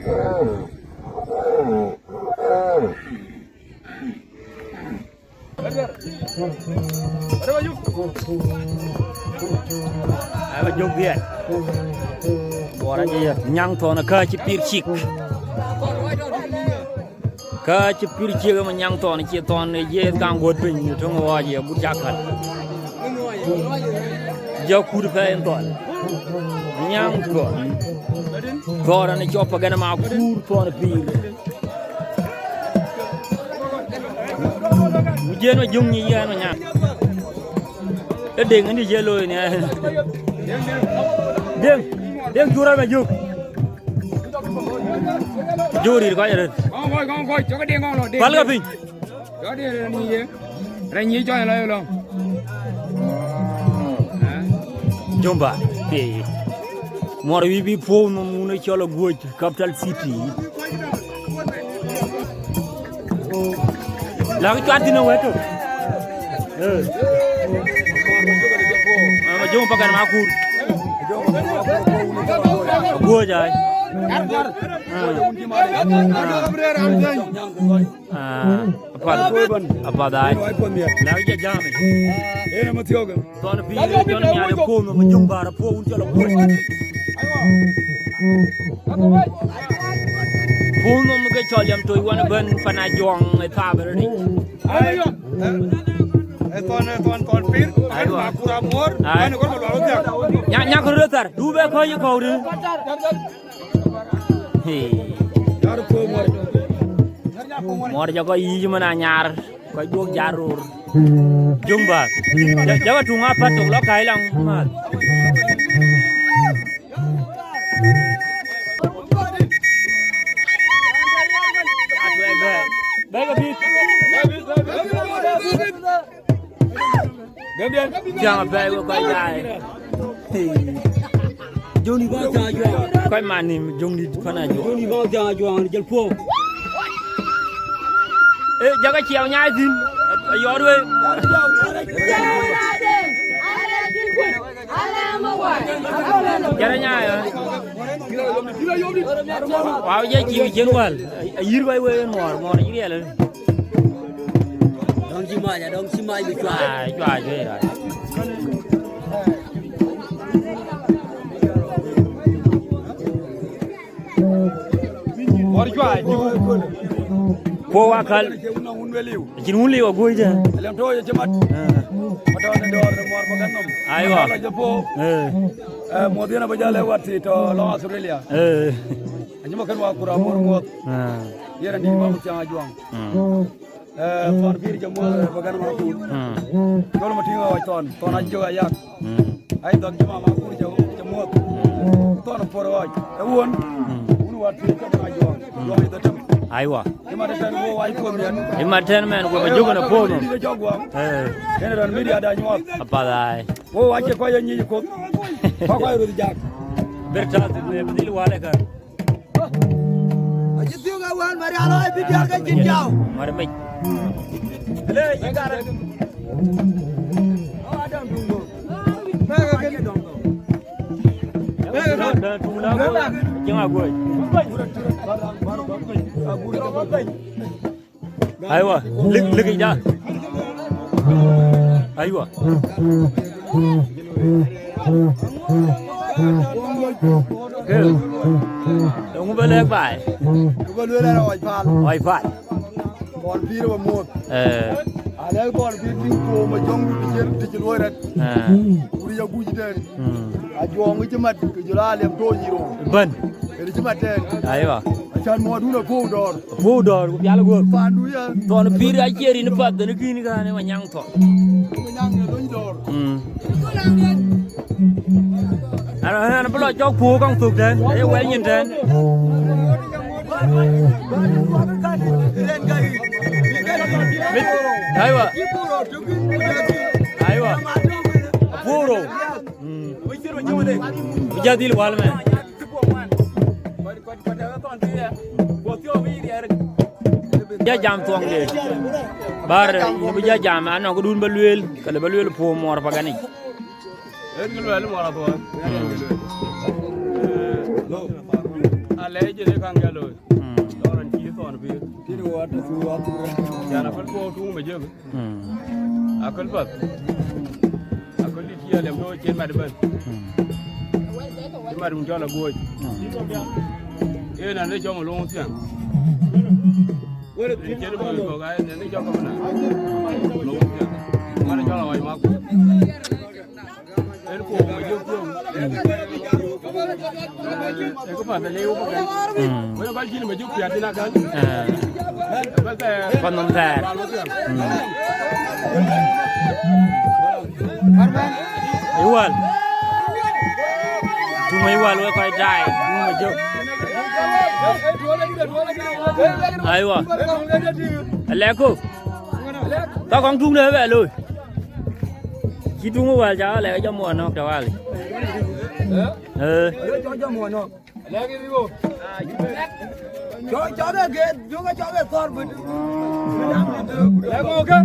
Ai mà dùng tiền bỏ ra gì nhang thọ nó cơ chỉ pir chik cơ chỉ pir chik mà nhang thọ nó chỉ thọ này dễ càng vượt bình trong hoa gì bút chắc hẳn giờ cú được cái thọ nhang thọ này cho phải cái mà cú thọ nó pir giờ nó dùng như vậy mà nhang cái đèn anh đi chơi lôi nè đèn chua ra mà chua chua đi coi rồi con coi cho cái đèn con rồi quál cái bình cho đèn này gì đây nhí cho này luôn chôm bà thì mồi vi phone mà muốn nói cho là vui capital city là cái chuyện gì nó vậy cơ mà dùng pakai makur gua jai apa dai lagi jam tuan pi tuan ni ada pun menjung bara pun jalan pun mungkin caliam tu iwan ben panajong eta berni Tuan pir, makur amor, mana kau bawa dia? Nyak kerja tar, dua kau je kau tu. Jar pomor, mor jaga iji mana nyar, kau jual jarur. Jumpa, jaga tunga apa tu lo kai lang mat. Baik abis. Jangan bawa kau jai. Joni ba ja juang. Kau mani jong di mana jo? Joni ba ja juang di jelpo. Jaga ciao nyai din. Ayo dua. Jangan nyai. Wow, jadi ciao jenwal. Ayir bawa mor ini ada. Dong si mai bị chua. Chua je rồi. mor chua, Po wakal. Jin unli wa goi je. Lem to je cemat. Mata ne dor mor makan nom. Aywa. Ala je po. Modina bajale wati to lo Australia. Anjuma kan wa kura mor ngot. Yera ni ma mutiang ajuang. Tuan pir je mor bagan ma ku. Kalau mati wa ton ajo ayak. Ai dog juma ma ku je mor. Ton por wa. Ewon. Unu wa pir ka ajuang. Lo ida tam. Aywa. Ima de tan wo wa ko mian. Ima ten men ko bajugo na po no. Kene ran media da nyot. Apa dai. Wo wa ke ko yanyi ko. Ko ko ru jak. Berta ne bedil wale kan. Aji tiu ga wan mari alo ai video ka jin jao. Mari mai. Le yigara. Oh adam dungo. Mega ke dungo. Mega Da tula ko. Jangan goi. Aywa, lik ija. Aywa. Ke. Dong belek bai. ko le la wa pal. Oi fat. Kon pir wa mot. Ale kon pir tin ko ma jong di jel worat. Uri ya guji den. Ajuang ci mat ko jula lem to jiro. Ben. Eri ci mat den. Aywa. Chan mo duna ko dor. Fu dor ko yalla go. Pandu ya. Ton pir a jeri ni pat ni kini ga ne ma nyang to. Ko nyang ne don dor. Anh bắt đầu cho phù con thuộc đến để quen nhìn trên. Đấy vậy. Đấy vậy. Phù rồi. Bây giờ đi luôn mà. Giờ jam tuang deh. Bar bây giờ jam anh nó có đun baluel, kalau baluel phù mor pagani. lấy chứ đấy khang rồi đó là chỉ còn việc thì đồ ăn thứ ăn nhà là phân bố thu mà chưa à cân vật à cân đi chia làm đôi trên mặt bên trên mặt đúng cho là vui cái này nó cho một lông tiền cái chế độ của cái này nó cho cái nào lông tiền mà nó cho là ngoài mắc cái cổ mà chưa cái phần này lưu một cái với nó chỉ là mà giúp tiền thì là cái con nông thẻ Iwan chúng mấy Iwan luôn quay trái nhưng mà chưa ai wa lẽ cô tao con trung đấy vậy luôn chỉ trung vào cháu lẽ cho mùa nó cháu ali cho mùa nó cho nó ghê chúng nó cho cái con mình lấy cô cơ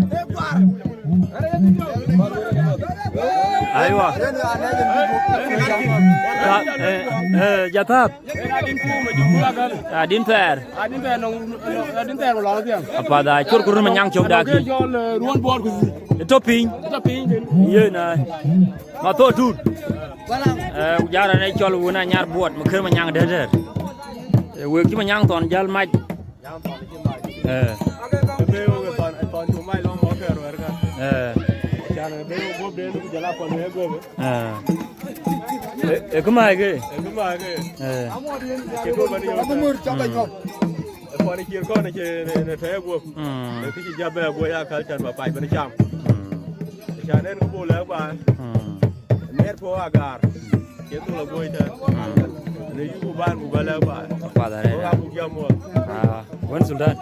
ai wa dạ tháp din fer mà lo tiền apa dah cur kurun menyang coba dah cho ruan bor cái topping iya na ma to tud jara này cho lu na nyar buat ma kheur menyang der we ki menyang ton jal maj còn chúng mày lo ngó kẹo rồi cả cha này bé gốp đến nó giờ là còn bé gốp cái mai cái cái gốp này còn kia con này chơi thế gốp cái gì ra bé gốp ya khal chan mà phải bên chăm cha nên có bố lớn bà nét phố agar cái tu là gốp thế này yêu ban bố lớn bà có bố kia mua vẫn Sultan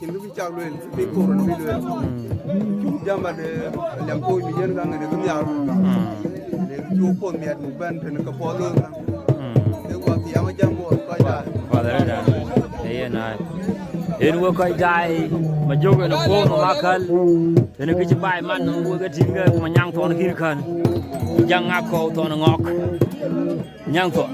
Kindu bicara luar, tapi korang luar. Zaman yang kau biar kan ada tu biar. Jumpa miat nuban dan kepala. Itu waktu yang macam buat kau dah. Iya nah. Ini gua kau dah, macam gua nak pun makan. Ini kita buy man, gua kita tinggal menyang tuan kiri kan. Jangan aku tuan ngok, menyang tuan.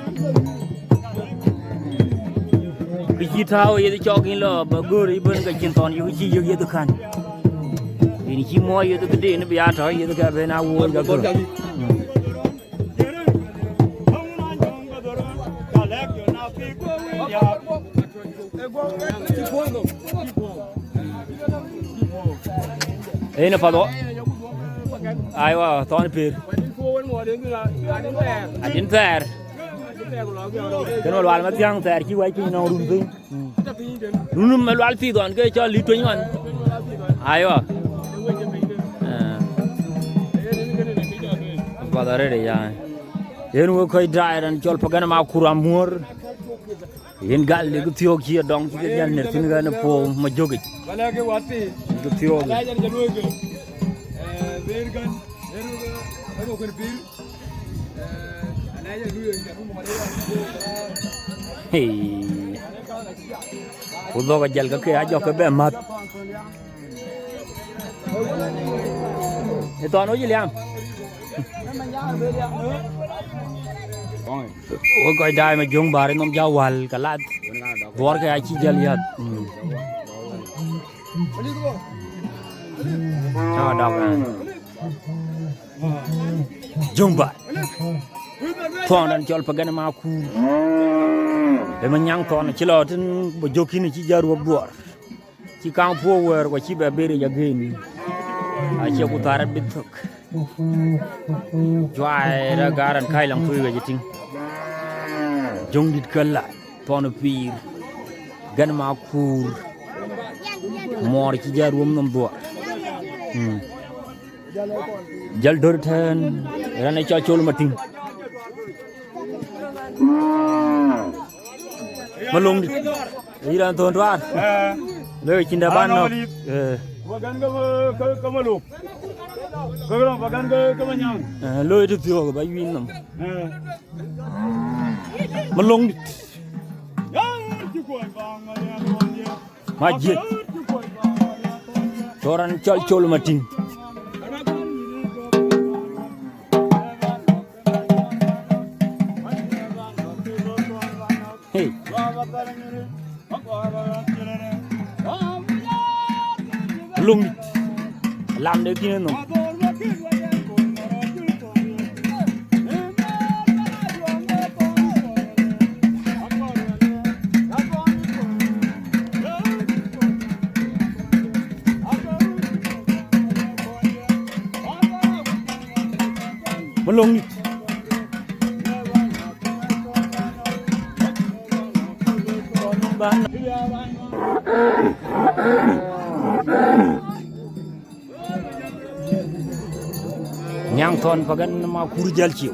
Cái thao vậy cho cái là bà gửi đi bên cái chân toàn cái chi vô vậy được không? Thì chỉ mua vậy cái gì nó bị át rồi vậy cái bên nào uống cái rồi. Ê nó phải đó. Ai wa toàn pir. Adin fer. Cái nó loal mà tiếng tè chỉ quay pin nó run pin run mà loal phi còn cái cho lý tuyên ngon ai à vào đó đấy ya yên nó khơi dry rồi cho pagan mà kuram mur yên gal đi cái thiếu kia dong cái nhân này tin cái nó po mà jogi cái thiếu Udah kajal ke aja ke bemat. Itu anu je liam. Oh kau dah macam baru nom jawal kalat. Luar ke aci jaliat. Jangan dah kan. Jumpa. Thon dan chol pagan ma ku e man nyang thon ci lo tin bo jokini ci jaru bor ci kan power ko ci be bere ya geni a ci ku tarat bitok joy ra garan kai lang fu ga jiting jong dit kala thon pir gan ma kur mor ci jaru nom bor jal dor tan rane cho chol mating malung iran tuan tuan leh cinta banok bagan ke malung kalau bagan ke manyang leh itu tiok ke bayu inam malung majid orang col mating Hey. Lung làm được kia nó. Lung nhang thon pagan ma kurjal chiu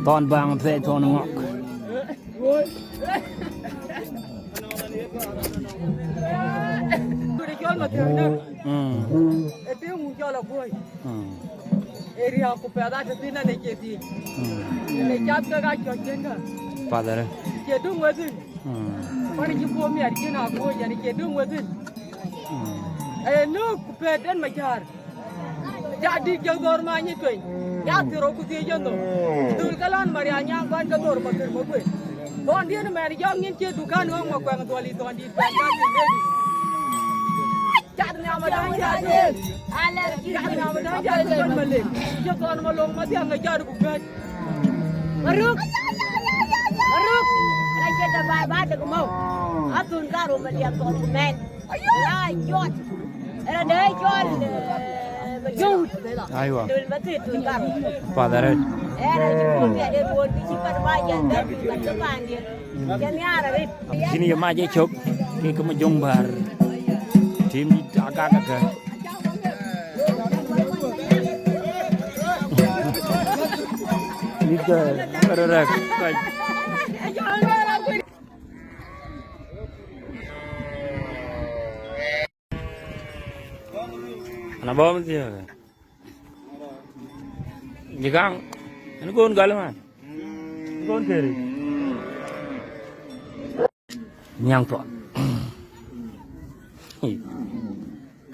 thon bang phe thon ngok area को पैदा करती ना नहीं कहती नहीं क्या का चोचेंगा padare के दूं वजन पर ये वो में अर्जुन आपको यानी के दूं वजन नो पैदन मजार jadi jagor manye tuh ya tiro ku dia jondo dul kalan marianya ban ka dor bakar mo gue don dia na mari jong ngin ke dukan ngong mo kwang doli don di ban ka di chat na ma dang ya de alergi na ma dang ya de malik jo kon mo long ma dia ngajar ku gat maruk ra ke da ba ba de mo atun karo ma dia ton men la jot era de jol aywa dul mati tun karo padare era ji ko mi de ro di ci ka ba ya da ka to bandi ya mi ara rit sini ya maje chok ke ke majongbar tim di agak-agak Nika kararak kai ana bom dia jigang ini kon galman kon keri nyang to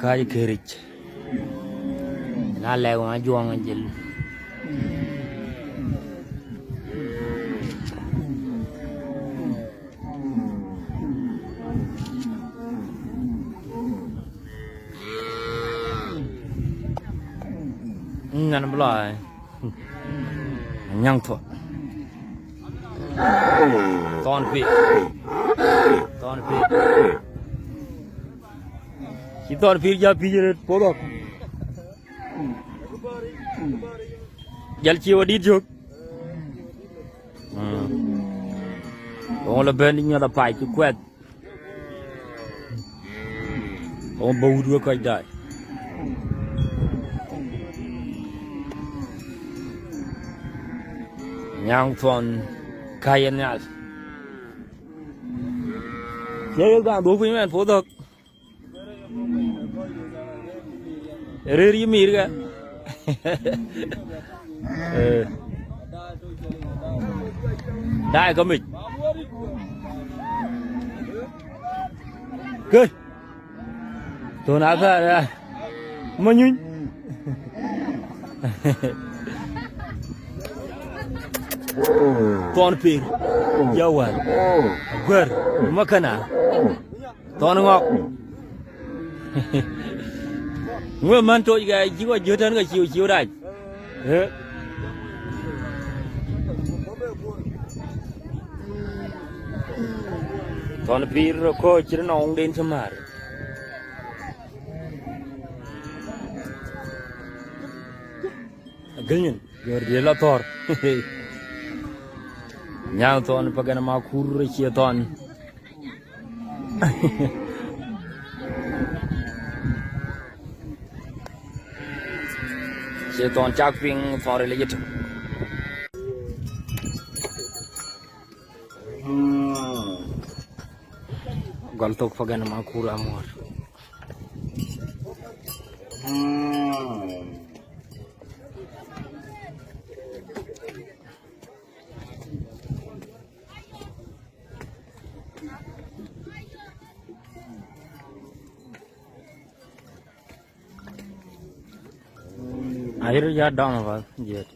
kai kerich na lewa juang jil ngăn bờ nhang thọ toàn vị chỉ toàn vị giờ vị rồi cố được giờ chiều đi trước ông là bên nhà là phải chịu quẹt ông bầu đua coi đại nhang thon kayan nhạt, nhớ ra bố với mẹ phô thực, rơi mì ra, đại có mình, cười, tôi nói ra, mà nhún. Tuan pir, jawar, gur, makana, tuan ngok. Ngwe manto juga jiwa jutaan ke ciu rai. Tuan pir ko cerita ong den semar. Ganyan, biar dia lapor. Nyang ton pagan ma kur chia ton chia ton chak ping for le yit galtok pagan ma kur amor akhirnya ya down apa jet